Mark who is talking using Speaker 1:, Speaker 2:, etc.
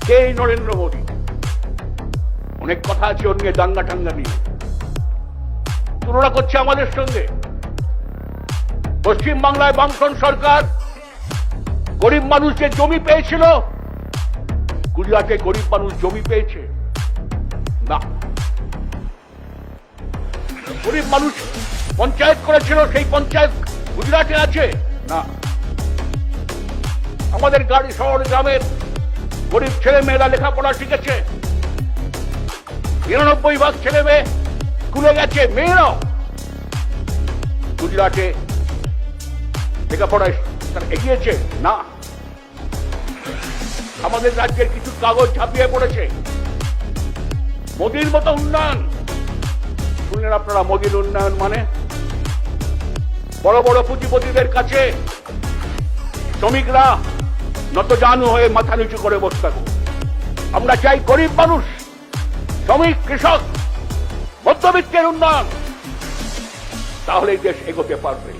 Speaker 1: কে নরেন্দ্র মোদী? অনেক কথা আছে ওর নিয়ে, দাঙ্গা টাঙ্গা নিয়ে তুলনা করছে আমাদের সঙ্গে। পশ্চিম বাংলায় বামফ্রন্ট সরকার গরিব মানুষ যে জমি পেয়েছিল, গুজরাটে গরিব মানুষ জমি পেয়েছে না। গরিব মানুষ পঞ্চায়েত করেছিল, সেই পঞ্চায়েত গুজরাটে আছে না। আমাদের গাড়ি শহর গ্রামের গরিব ছেলে মেয়েরা লেখাপড়া শিখেছে, ৯৯% ছেলে মেয়ে স্কুলে গেছে, মেয়েরাও গুজরাটে লেখাপড়ায় এগিয়েছে না। আমাদের রাজ্যের কিছু কাগজ ছাপিয়ে পড়েছে। মোদির মতো উন্নয়ন শুনলেন আপনারা? মোদির উন্নয়ন মানে বড় বড় পুঁজিপতিদের কাছে শ্রমিকরা নতজানু হয়ে মাথা নিচু করে বসে থাকুক। আমরা চাই গরিব মানুষ, শ্রমিক, কৃষক, মধ্যবিত্তের উন্নয়ন, তাহলে দেশ এগোতে পারবে।